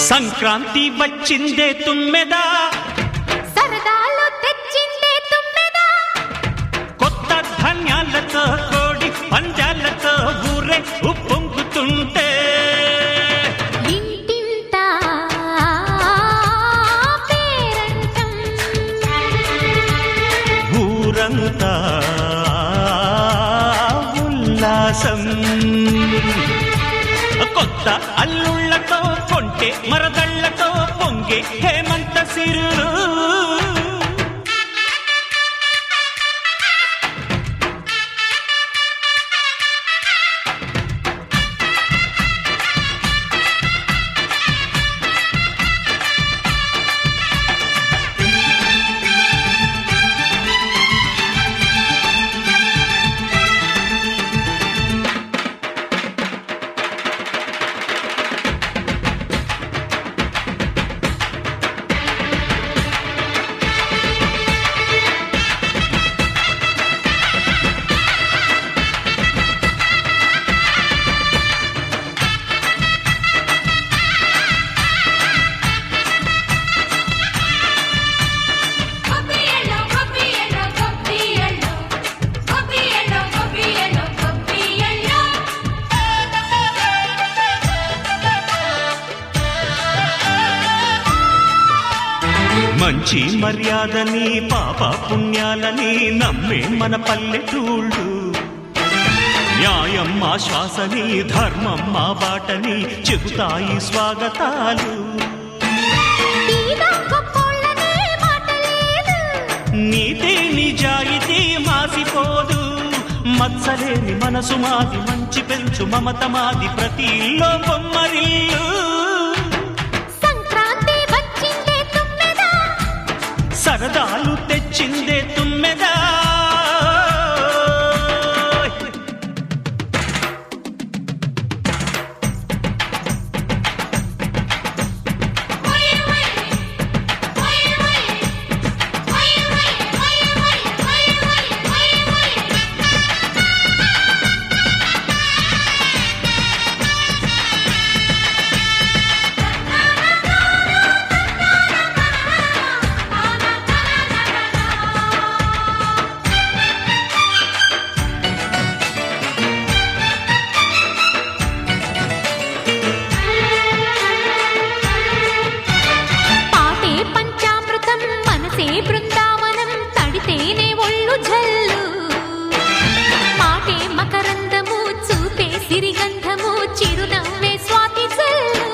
సంక్రాంతి వచ్చిందే తుమ్మెదా, సరదాలు తెచ్చిందే తుమ్మెదా, కొత్త ధాన్యాలతో కోడి పంజాలతో ఊరే ఉప్పొంగుతుంటే ఇంటింటా పేరంటం, ఊరంతా ఉల్లాసం. కొత్త అల్లుళ్లతో కొంటే మరదళ్లతో పొంగే హేమంత సిరులు. మంచి మర్యాదని పాప పుణ్యాలని నమ్మే మన పల్లెటూళ్ళు, న్యాయం మా శ్వాసని ధర్మం మా బాటని చెబుతాయి స్వాగతాలు. నీతి నిజాయితీ మాసిపోదు, మత్సలేని మనసు మాది, మంచి పెంచు మమత మాది, ప్రతి ఇల్లో బొమ్మరిల్లు. సరదాలు తెచ్చిందే తుమ్మెదా, బృందావనం తడితేనే ఒళ్ళు జల్లు, మాటే మకరందము చూపే సిరిగంధము, చిరునవ్వే స్వాతి జల్లు.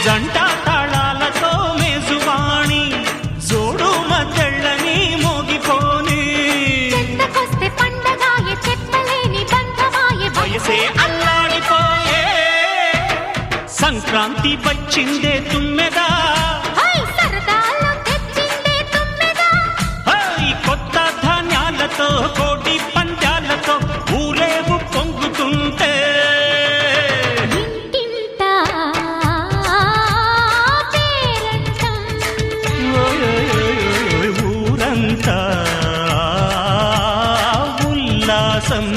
జంట తాళాలతో మేజువాణి జోడు మద్దళ్ళని మోగిపోని, చెత్తకొస్తే పండగాయే చెప్పలేని బంధమాయే, వయసే అల్లాడిపోయే. సంక్రాంతి వచ్చిందే తుమ్మెదా, కోటి పంజాలతో ఊరేగు పొంగుతుంటే ఇంటింటా పేరంటం, ఊరంతా ఉల్లాసం.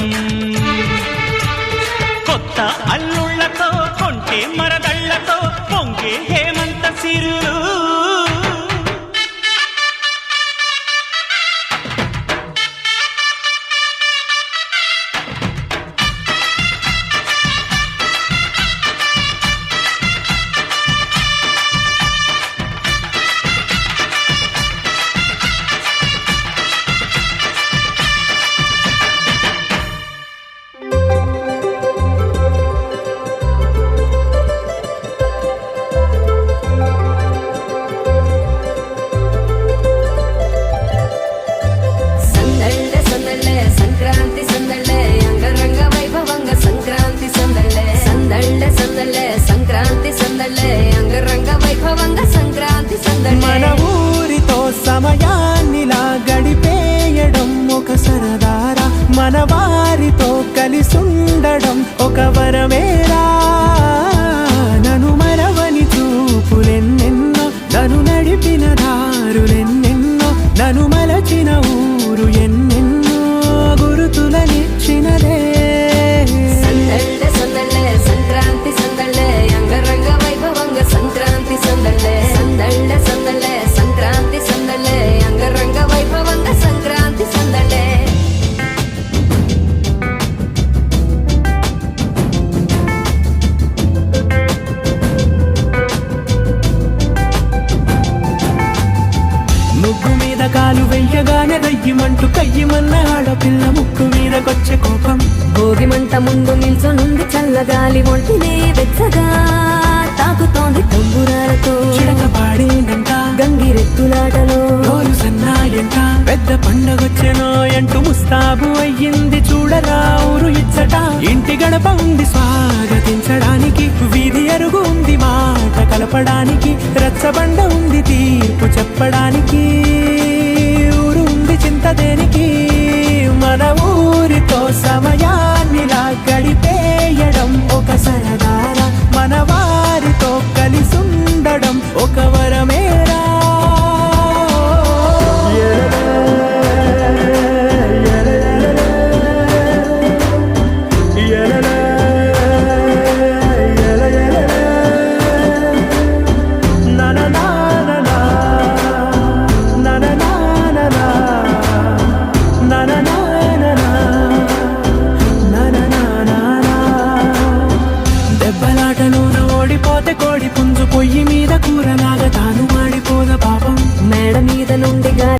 కొత్త అల్లుళ్లతో కొంటే మరదళ్లతో పొంగే హేమంత సిరులు. మన ఊరితో సమయాన్నిలా గడిపేయడం ఒక సరదారా, మన వారితో కలిసుండడం ఒక వరమేరా. నన్ను మరవని చూపులెన్నెన్నో, నన్ను నడిపిన దారులెన్నెన్నో, నన్ను మలచిన ఊరు ఎన్నెన్నో గురుతులనిచ్చినదే. సంక్రాంతి సందళ్ళే అంగరంగ వైభవంగా కయ్యమంటూ కయ్యమన్న ఆడపిల్ల ముక్కు మీదకొచ్చే కోపం. భోగి మంట ముందు నిల్చొనుంది చల్లగాలి ఒంటినే వెచ్చగా తాకుతోంది తంబురాలతో చిడక పాడిందంట గంగిరెద్దులాటలో రోజు సన్నాయంట. పెద్ద పండగొచ్చెనో అంటూ ముస్తాబు అయ్యింది చూడరా ఊరు ఇచ్చట. ఇంటి గడప ఉంది స్వాగతించడానికి, వీధి అరుగు ఉంది మాట కలపడానికి, రచ్చబండ ఉంది తీర్పు చెప్పడానికి, ఊరు ఉంది చింత దేనికి. మన ఊరితో సమయాన్నిలా గడిపేయడం ఒక సరదారా, మన వారితో కలిసుండడం ఒక వరమేరా. దెబ్బలాటలోన ఓడిపోతే కోడి పుంజు పొయ్యి మీద కూరలాగా తాను మాడిపోద పాపం. మేడ మీద నుండి